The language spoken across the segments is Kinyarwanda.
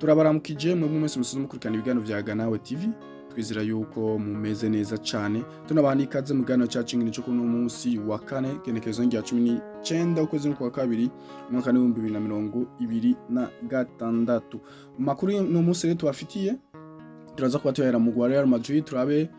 turabaramukije mu mwese musozo mukurikirana ibiganiro vya Ganawe TV twizera yuko mumeze neza cyane tunabandi ikaze mu gano cyacu ngini cyo kuno munsi wa kane genekezo ngira 19 ukwezi kwa kabiri mwaka 2026 makuru no munsi rero tubafitiye turaza kuba tuyera mu Real Madrid turabe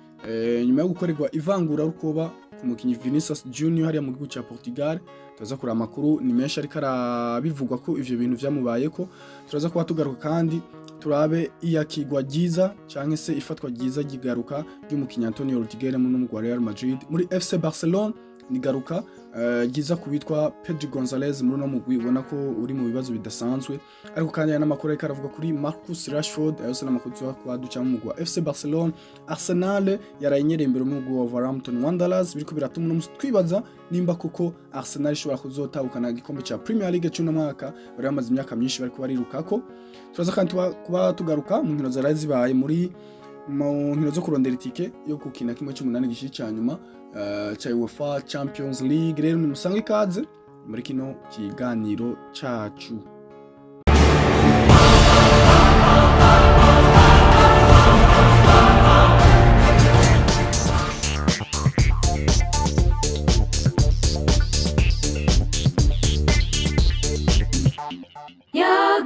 nyuma yo gukorerwa ivangura rukoba ku mukinyi Vinicius Junior hariya mu gihugu cya Portugal turaza kuri amakuru ni menshi ariko arabivugwa ko ivyo bintu vyamubayeko turaza kuba tugaruka kandi turabe iyakigwa ryiza canke se ifatwa ryiza gigaruka ry'umukinyi Antonio Rudiger mu Real Madrid muri FC Barcelona nigaruka ryiza kubitwa Pedro Gonzalez muri no mugwi ubona ko uri mu bibazo bidasanzwe ariko kandi yana makuru ariko aravuga kuri Marcus Rashford ayose namakuru kwa duca mu mugwi wa FC Barcelona Arsenal yarayinyereye imbere mu mugwi wa Wolverhampton Wanderers biriko biratuma no twibaza nimba kuko Arsenal ishobora kuzotahukana igikombe ca Premier League cy'uno mwaka bari bamaze imyaka myinshi bariko barirukako turaza kandi kuba tugaruka mu nkino zaraye zibaye muri mu nkino zo kurondera itike yo gukina kimwe cy'umunani gishi cyanyuma cha UEFA Champions League rero ni musange ikaze muri kino kiganiro cacu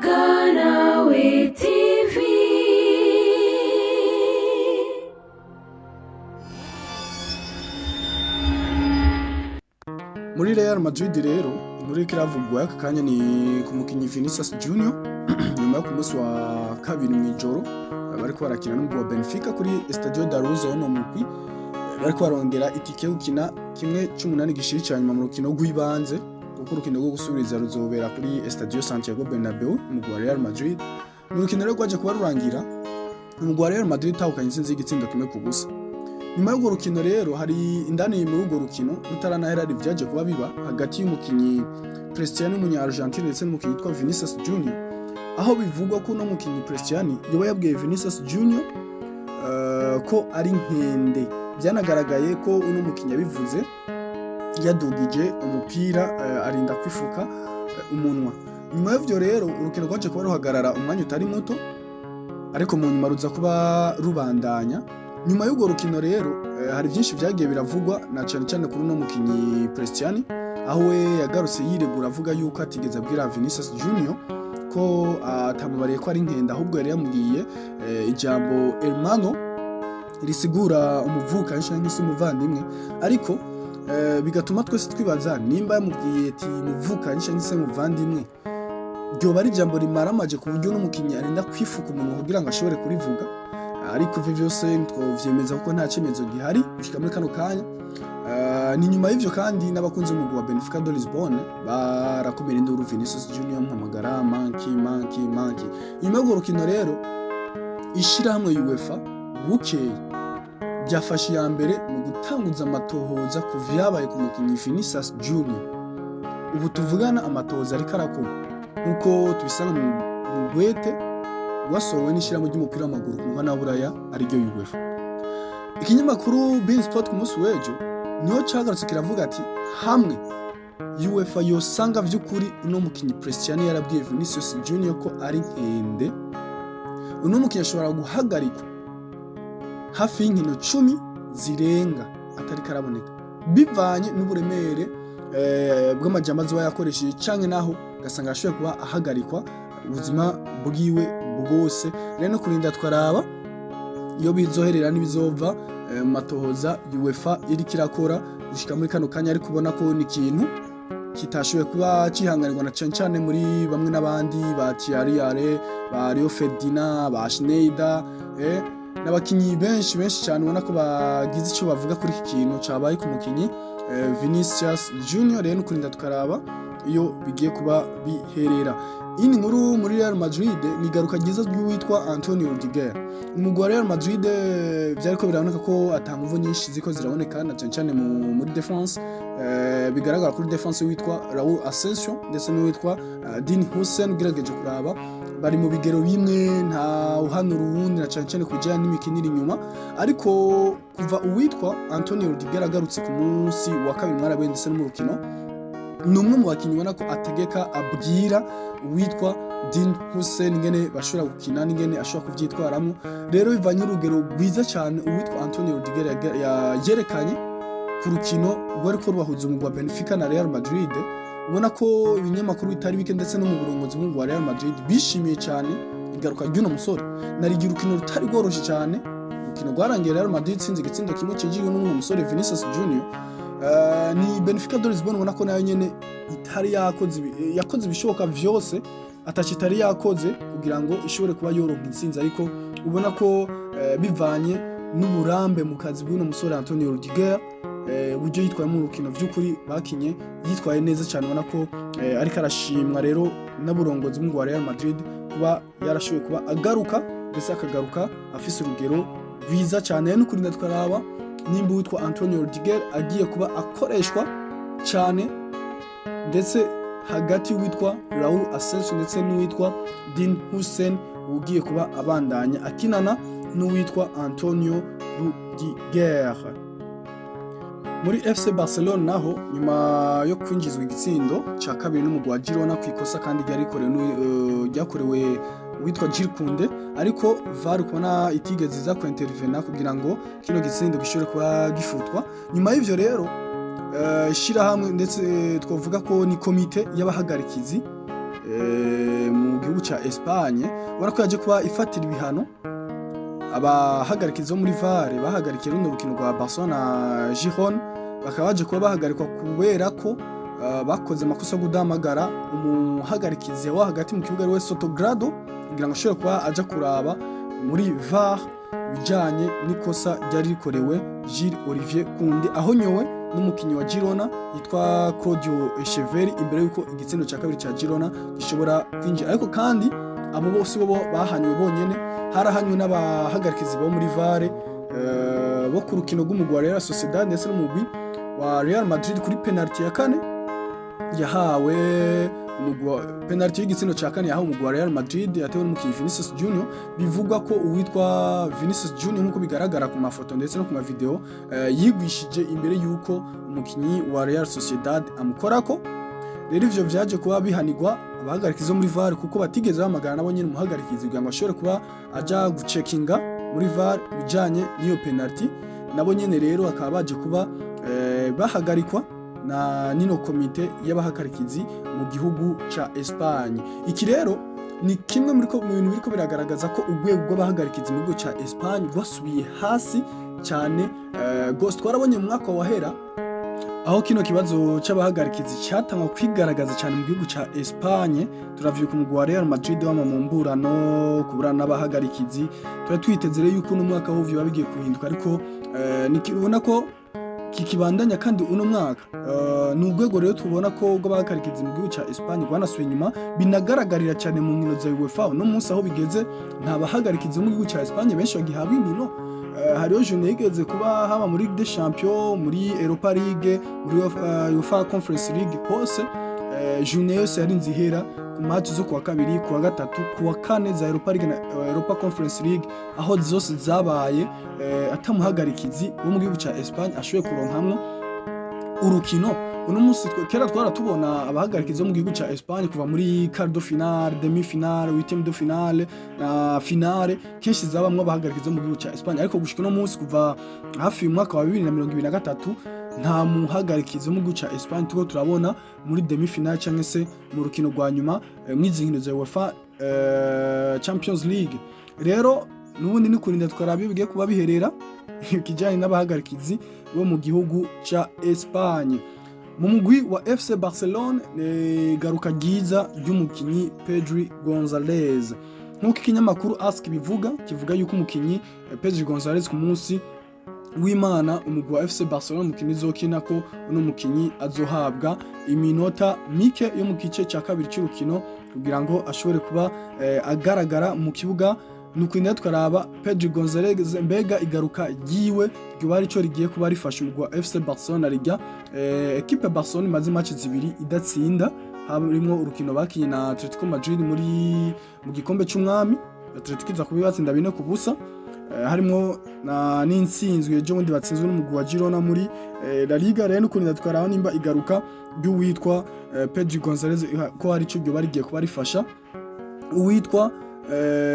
Ganawe TV. Muri Real Madrid rero inkuru ikiravugwa aka kanya ni ku mukinyi Vinicius Junior nyuma yo ku munsi wa kabiri mu ijoro bariko barakina n'umugwi wa Benfica kuri Estadio da Luz no mugwi bariko barondera itike yo gukina kimwe cy'umunani gishiri cyanyuma mu rukino rw'ibanze kuko urukino rwo gusubiriza ruzobera kuri Estadio Santiago Bernabeu mu Real Madrid mu rukino rwo gwaje kuba rurangira mu Real Madrid tawukanye insinzi y'igitsindo kimwe ku busa nyuma y'urwo rukino rero hari indani muri urwo rukino rutaranahera rivyaje kuba biba hagati y'umukinyi Cristiano w'umunya-Argentine ndetse n'umukinyi witwa Vinicius Junior aho bivugwa ko no mukinyi Cristiano yoba yabwiye Vinicius Junior ko ari nkende byanagaragaye ko uno mukinyi yabivuze yadugije umupira arinda kwifuka umunwa nyuma y'ivyo rero urukino rwaje kuba ruhagarara umwanya utari muto ariko mu nyuma ruza kuba rubandanya nyuma y'urwo rukino rero hari byinshi byagiye biravugwa na cyane kuri no mukinyi Cristiano aho we yagarutse yiregura avuga yuko atigeze abwira Vinicius Junior ko atamubariye ko ari nkenda ahubwo yari yamubwiye ijambo hermano risigura umuvuka cyangwa se umuvandimwe ariko bigatuma twese twibaza nimba yamubwiye ati muvuka cyangwa se umuvandimwe byo bari ijambo rimaramaje ku buryo no mukinyi arinda kwifuka umuntu kugira ngo ashobore kurivuga ariko ivyo vyose twovyemeza kuko nta cemezo gihari gushika muri kano kanya ni nyuma y'ivyo kandi n'abakunzi mu wa Benfica de Lisbonne barakomera induru Vinicius Junior mpamagara manki nyuma y'urwo rukino rero ishirahamwe UEFA bukeye byafashe ya mbere mu gutanguza amatohoza ku vyabaye ku mukinyi Vinicius Junior ubu tuvugana amatohoza ariko arakorwa nkuko tubisanga mu gwete wasohowe n'ishirahamwe ry'umupira w'amaguru ku mwana wa Buraya ari ryo UEFA ikinyamakuru Bein Sport ku munsi w'ejo niho cagarutse kiravuga ati hamwe UEFA yosanga vy'ukuri uno mukinyi Cristiano yarabwiye Vinicius Junior ko ari nkende uno mukinyi ashobora guhagarikwa hafi y'inkino 10 zirenga atari karaboneka bivanye n'uburemere bw'amajambo zo yakoresheje canke naho gasanga ashoboye kuba ahagarikwa ubuzima bwiwe bwose rero no kurinda twaraba iyo bizoherera n'ibizova matohoza UEFA iri kirakora gushika muri kano kanya ari kubona ko ni ikintu kitashoboye kuba cihanganirwa na cyane muri bamwe n'abandi ba Thierry Henry ba Rio Ferdinand ba Schneider n'abakinyi benshi cyane ubona ko bagize icyo bavuga kuri iki kintu cabaye ku mukinyi Vinicius Junior rero kurinda tukaraba iyo bigiye kuba biherera ini nkuru muri Real Madrid ni garuka ryiza ry'uwitwa Antonio Rudiger umugwi wa Real Madrid byariko biraboneka ko atanguvu nyinshi ziko ziraboneka na cyane muri defense bigaragara kuri defense witwa Raul Asensio ndetse n'uwitwa Dean Hussein ugerageje kuraba bari mu bigero bimwe nta uhanura uwundi na cyane kujya n'imikinire inyuma ariko kuva uwitwa Antonio Rudiger agarutse ku munsi wa kabiri mwarabe ndetse no mu rukino ni umwe mu bakinnyi ubona ko ategeka abwira uwitwa Dean Hussein ingene bashobora gukina n'ingene ashobora kuvyitwaramo. Rero bivanye urugero rwiza cyane uwitwa Antonio Rudiger yerekanye ku rukino rwariko rubahuza umugwi wa Benfica na Real Madrid. Ubona ko ibinyamakuru bitari bike ndetse no mu burongozi bw'umugwi wa Real Madrid bishimiye cyane igaruka ry'uno musore. Narigira urukino rutari rworoshe cyane, urukino rwarangiye Real Madrid itsinze igitsindo kimwe cinjiwe n'uno musore Vinicius Junior. Ni Benfica de Lisbonne ubona ko nayo nyene itari yakoze ibishoboka vyose atacitari yakoze kugira ngo ishobore kuba yoronka intsinzi, ariko ubona ko bivanye n'uburambe mu kazi bw'uno musore Antonio Rudiger, uburyo yitwaye mu rukino vy'ukuri bakinye yitwaye neza cyane, ubona ko ariko arashimwa rero n'aburongozi bw'umugwi wa Real Madrid kuba yarashoboye kuba agaruka ndetse akagaruka afise urugero rwiza cyane. No kurinda twaraba nimba witwa Antonio Rudiger agiye kuba akoreshwa cyane ndetse hagati witwa Raul Asensio ndetse n'uwitwa Dean Hussein ugiye kuba abandanya akinana n'uwitwa Antonio Rudiger. Muri FC Barcelona naho nyuma yo kwinjizwa igitsindo ca kabiri n'umugwi wa Girona ku ikosa kandi ryakorewe witwa Jules Koundé, ariko VAR kubona itigeze iza ku intervena kugira ngo kino gitsindo gishobore kuba gifutwa. Nyuma y'ivyo rero ishirahamwe ndetse twavuga ko ni komite y'abahagarikizi mu gihugu ca Espagne ubona ko yaje kuba ifatira ibihano abahagarikizi bo muri VAR bahagarikiye runo rukino rwa Barcelona na Girona, bakaba baje kuba bahagarikwa kubera ko bakoze amakosa yo kudahamagara umuhagarikizi wa hagati mu kibuga ariwe Sotogrado kugira ngo ashobore kuba aja kuraba muri VAR bijanye n'ikosa ryari rikorewe Gilles Olivier Koundé aho nyowe n'umukinyi wa Girona yitwa Claudio Echeverri imbere yuko igitsindo ca kabiri ca Girona gishobora kwinjira. Ariko kandi abo bose bo bahanywe bonyene, harahanywe n'abahagarikizi bo muri VAR bo ku rukino rw'umugwi wa Real Sociedad ndetse n'umugwi wa Real Madrid kuri penalty ya kane yahawe penalty y'igitsindo ca kane yahawe umugwi wa Real Madrid yatewe n'umukinyi Vinicius Junior. Bivugwa ko uwitwa Vinicius Junior nkuko bigaragara ku mafoto ndetse no ku mavideo yigwishije imbere yuko umukinyi wa Real Sociedad amukorako. Rero ivyo vyaje kuba bihanirwa abahagarikizi muri VAR kuko batigeze bahamagara nabo nyene umuhagarikizi kugira ngo ashobore kuba aja gucekinga muri VAR bijanye n'iyo penalty. Nabo nyene rero bakaba baje kuba bahagarikwa na nino komite y'abahagarikizi mu gihugu ca Espagne. Iki rero ni kimwe mu bintu biriko biragaragaza ko urwego rw'abahagarikizi mu gihugu ca Espagne rwasubiye hasi cyane. Ghost twarabonye mu mwaka wahera aho kino kibazo c'abahagarikizi cyatangwa kwigaragaza cyane mu gihugu ca Espagne. Turavyuka umugwi wa Real Madrid w'amamumburano kuburana n'abahagarikizi, tuba twiteze rero yuko n'umwaka wo vyo bagiye kuhinduka, ariko nikibona ko kikibandanya kandi uno mwaka ni urwego rero tubona ko rw'abahagarikizi mu gihugu ca Espagne rwanasuye inyuma, binagaragarira cyane mu nkino za UEFA. No munsi aho bigeze nta bahagarikizi mu gihugu ca Espagne benshi bagihabwa inkino. Hariho journée igeze kuba haba muri Ligue des Champions, muri Europa League, muri UEFA Conference League, hose journée yose yari nzihera ku match zo kuwa kabiri, kuwa gatatu, kuwa kane za Europa League na Europa Conference League, aho zose zabaye atamuhagarikizi wo mu gihugu ca Espagne ashoboye kuronkamwo urukino. Uno munsi kera twaratubona abahagarikizi bo mu gihugu ca Espagne kuva muri quart de finale, demi finale, huitième de finale na finale kenshi zabamwe abahagarikizi bo mu gihugu ca Espagne, ariko gushika no munsi kuva hafi mu mwaka wa 2023 nta muhagarikizi wo mu gihugu ca Espagne tuko turabona muri demi finale canke se mu rukino rwa nyuma mwizi nkino za UEFA Champions League. Rero nubundi ni kurinda twarabi bigiye kuba biherera kijanye n'abahagarikizi bo mu gihugu ca Espagne. Mu mugwi wa FC Barcelona garuka ryiza ry'umukinyi Pedri Gonzalez. Nkuko ikinyamakuru Ask bivuga kivuga yuko umukinyi Pedri Gonzalez ku munsi w'Imana umugwi wa FC Barcelona umukinyi zokina ko uno mukinyi azohabwa iminota mike yo mu gice ca kabiri cy'urukino kugira ngo ashobore kuba agaragara mu kibuga. Nukwinda twaraba Pedri Gonzalez mbega igaruka yiwe ryo cyo rigiye kuba rifasha umugwi wa FC Barcelona rijya equipe Barcelona imaze match zibiri idatsinda, harimo urukino bakinye na Atletico Madrid mu gikombe cy'umwami. Atletico iza kuba batsinda 4-0, harimo n'insinzwe ejo bundi batsinzwe n'umugwi wa Girona muri La Liga. Rero nukwinda twaraba nimba igaruka ry'uwitwa Pedro Gonzalez ko hari ico byo barigiye kuba rifasha uwitwa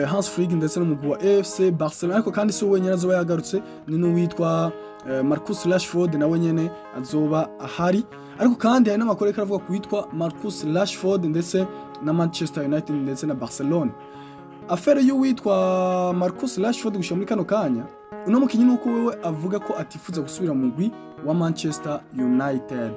Hans Flick ndetse n'umugwi wa FC Barcelona, ariko kandi si wenyine azoba yagarutse, ni n'uwitwa Marcus Rashford nawe nyene azoba ahari, ariko kandi hari n'amakuru ariko aravuga ku witwa Marcus Rashford ndetse na Manchester United ndetse na Barcelona. Afere y'uwitwa Marcus Rashford gushika muri kano kanya, uno mukinyi nuko wewe avuga ko atifuza gusubira mu mugwi wa Manchester United,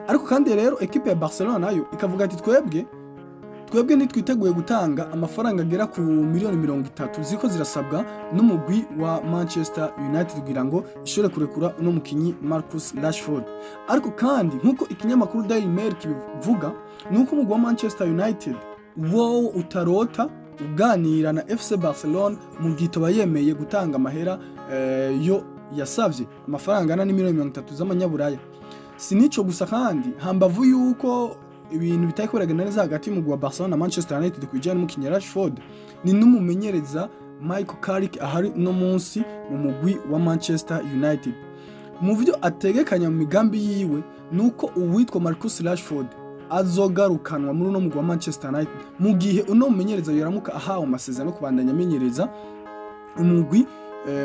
ariko kandi rero equipe ya Barcelona nayo ikavuga ati twebwe ntitwiteguye gutanga amafaranga agera ku miliyoni 30 ziko zirasabwa n'umugwi wa Manchester United kugira ngo ishobore kurekura uno mukinyi Marcus Rashford. Ariko kandi nkuko ikinyamakuru Daily Mail kibivuga, nuko umugwi wa Manchester United wo utarota uganira na FC Barcelona mu gito bayemeye gutanga amahera yo yasavye amafaranga ana miliyoni 30 z'amanyaburaya. Sinico gusa kandi hambavu yuko ibintu bitayikorega neza hagati mu gwa Barcelona na Manchester United kujyana n'umukinyi Rashford, ni n'umumenyereza Michael Carrick ahari no munsi mu mugwi wa Manchester United. Mu byo ategekanya mu migambi yiwe nuko uwitwa Marcus Rashford azogarukanwa muri no mugwi wa Manchester United mu gihe uno mumenyereza yaramuka ahawe amasezerano kubandanya amenyereza umugwi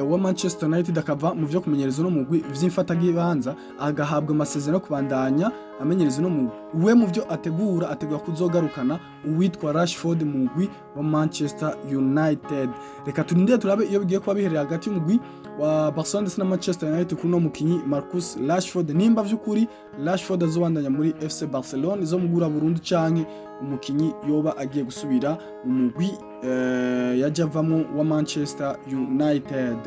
wa Manchester United, akava mu byo kumenyereza no mugwi vy'imfatagibanza agahabwa amasezerano kubandanya amenyereza no mugwi we mu byo ategura kuzogarukana uwitwa Rashford mu mugwi wa Manchester United. Reka turinde turabe iyo bigiye kuba bihereye hagati y'umugwi wa Barcelona na Manchester United kuno mukinyi Marcus Rashford, nimba vy'ukuri Rashford azobandanya muri FC Barcelona izo mugura burundu canke umukinyi yoba agiye gusubira mu mugwi yajavamo wa Manchester United.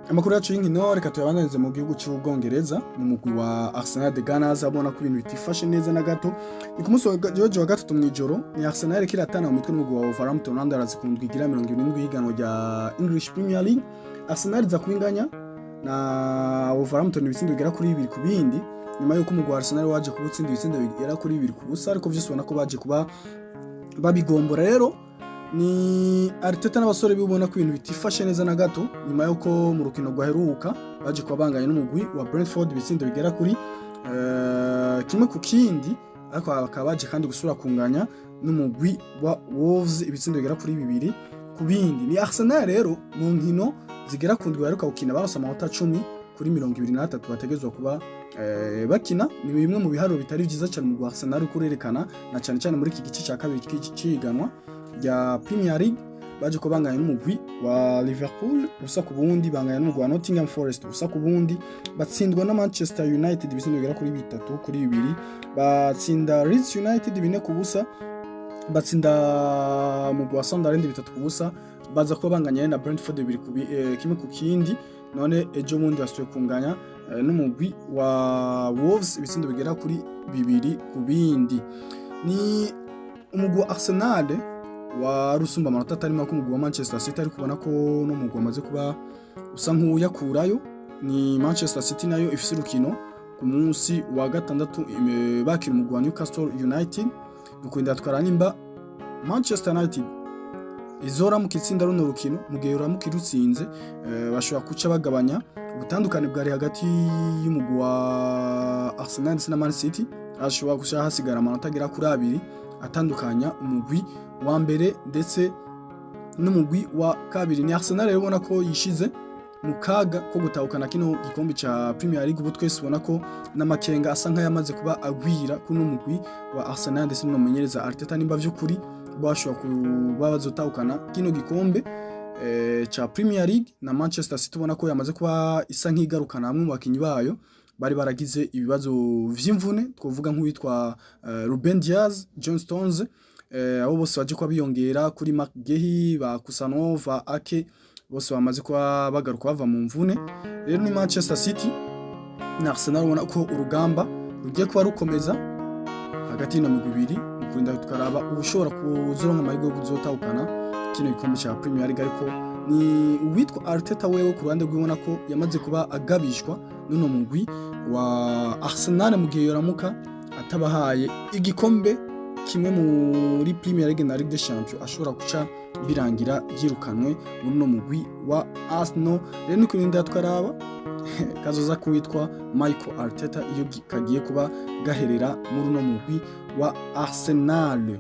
Amakuru yacu y'inkino reka tuyabananize mu gihugu cy'Ubwongereza mu mugwi wa Arsenal de Gunners, abona ko ibintu bitifashe neza na gato. Ni ku munsi wa gatatu mw'ijoro ni Arsenal kiratana mu mitwe n'umugwi wa Wolverhampton Wanderers ku ndwi igira 70 higanwa rya English Premier League. Arsenal za kubinganya na Wolverhampton ibitsindo bigera kuri 2 ku bindi, nyuma yuko umugwi wa Arsenal waje kubutsinda ibitsindo bigera kuri 2 ku busa, ariko vyose ubona ko baje kuba babigombora. Rero ni Arteta n'abasore bibona ko ibintu bitifashe neza na gato, nyuma yuko mu rukino rwaheruka baje kubanganya n'umugwi wa Brentford ibitsindo bigera kuri kimwe ku kindi, ariko bakaba baje kandi gusura kunganya n'umugwi wa Wolves ibitsindo bigera kuri 2 ku bindi. Ni Arsenal rero mu nkino zigera ku ndwi baheruka gukina barose amanota 10 kuri 23 bategezwa kuba bakina. Ni bimwe mu biharuro bitari byiza cyane mu Arsenal kurerekana, na cyane cyane muri iki gice cya kabiri cy'iganwa rya Premier League. Baje ko banganya n'umugwi wa Liverpool ubusa ku bundi, banganya n'umugwi wa Nottingham Forest ubusa ku bundi, batsindwa na Manchester United ibitsindo bigera kuri 3 kuri 2, batsinda Leeds United 4 ku busa, batsinda umugwi wa Sunderland 3 ku busa, baza ko banganya na Brentford 2 kimwe ku kindi. None ejo bundi basuye kunganya n'umugwi wa Wolves ibitsindo bigera kuri 2 ku bindi. Ni umugwi wa Arsenal wa rusumba amanota atari make umugwi wa Manchester City, ariko ubona ko no mugwi amaze kuba usa nk'uyakurayo. Ni Manchester City nayo ifise urukino ku munsi wa gatandatu bakira umugwi wa Newcastle United, dukunda twara nimba Manchester United izora mu kitsinda runo rukino mu gihe uramuka irutsinze bashobora kuca bagabanya ubutandukane bwari hagati y'umugwi wa Arsenal na Man City, ashobora gushaka hasigara amanota agera kuri 2 atandukanya umugwi wa mbere ndetse n'umugwi wa kabiri. Ni Arsenal rero ubona ko yishize mu kaga ko gutahukana kino gikombe ca Premier League. Ubu twese ubona ko n'amakenga asa nk'ayamaze kuba agwira kuno mugwi wa Arsenal ndetse n'umumenyereza Arteta, nimba vy'ukuri bashobora kuba bazotahukana kino gikombe ca Premier League. Na Manchester City ubona ko yamaze kuba isa nk'igarukana hamwe mu bakinyi bayo bari baragize ibibazo vy'imvune, twovuga nk'uwitwa Ruben Diaz, John Stones, abo bose baje kwa biyongera kuri Mark Gehi, ba Kusanova, Ake, bose bamaze kuba bagaruka bava mu mvune. Rero ni Manchester City na Arsenal ubona ko urugamba rugiye kuba rukomeza hagati y'ino migwi ibiri, ukunda tukaraba ubushobora kuzoronka amahirwe yo kuzotahukana kino gikombe cya Premier League. Ariko ni uwitwa Arteta wewe ku ruhande rw'ibona ko yamaze kuba agabishwa n'uno mugwi wa Arsenal mu gihe yoramuka atabahaye igikombe kimwe muri Premier League na Ligue des Champions ashobora guca birangira yirukanwe muri no mugwi wa Arsenal. Rero ni kurinda twaraba kazoza kuwitwa Michael Arteta iyo kagiye kuba gaherera muri no mugwi wa Arsenal.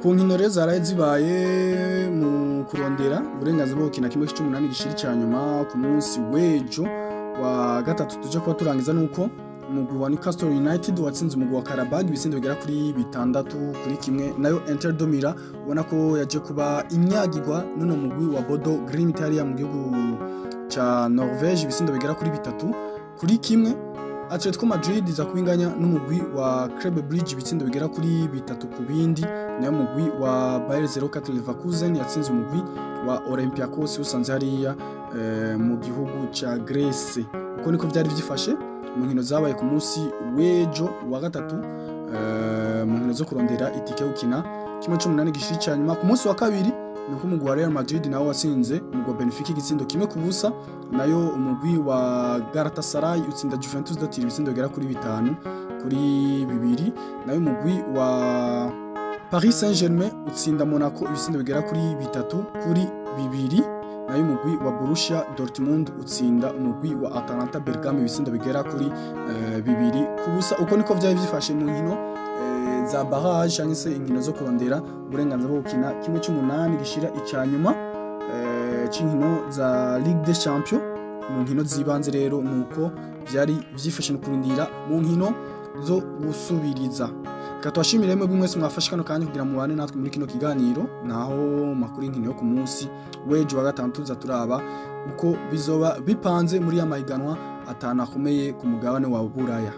Ku nkino rero zaraye zibaye mu kurondera uburenganzira bwo gukina kimwe c'8 gishiri cyanyuma ku munsi w'ejo wa gatatu tuje kuba turangiza nuko umugwi wa Newcastle United watsinze umugwi wa Karabag ibisindo bigera kuri 6-1, nayo Inter de Milan ubona ko yaje kuba inyagirwa nuno mugwi wa Bodo Glimt hariya mu gihugu cha Norvege ibisindo bigera kuri 3-1. Atletico Madrid iza kubinganya n'umugwi wa Club Brugge ibitsindo bigera kuri 3-2, nayo umugwi wa Bayer 04 Leverkusen yatsinze umugwi wa Olympiacos usanze hariya mu gihugu ca Greece. Uko niko vyari vyifashe mu nkino zabaye ku munsi w'ejo wa gatatu mu nkino zo kurondera itike yo gukina kimwe c'8 gishiri cyanyuma. Ku munsi wa kabiri nuko umugwi wa Real Madrid nawo watsinze umugwi wa Benfica igitsindo kimwe ku busa, nayo umugwi wa Galatasaray utsinda Juventus datira ibitsindo bigera kuri 5-2, nayo umugwi wa Paris Saint-Germain utsinda Monaco ibitsindo bigera kuri 3-2, nayo umugwi wa Borussia Dortmund utsinda umugwi wa Atalanta Bergame ibitsindo bigera kuri 2 ku busa. Uko niko vyari vyifashe mu nkino za barrage cyangwa se inkino zo kurondera uburenganzira bwo gukina kimwe c'8 gishira icyanyuma c'inkino za Ligue des Champions. Mu nkino zibanze rero nuko byari vyifashe no kurindira mu nkino zo gusubiriza. Katwashimire mwe mwese mwafashe kano kanya kugira mubane natwe muri kino kiganiro, naho makuru y'inkino yo ku munsi w'ejo wa gatandatu tuza turaba uko bizoba bipanze muri ya mahiganwa atanakomeye ku mugabane wa Buraya.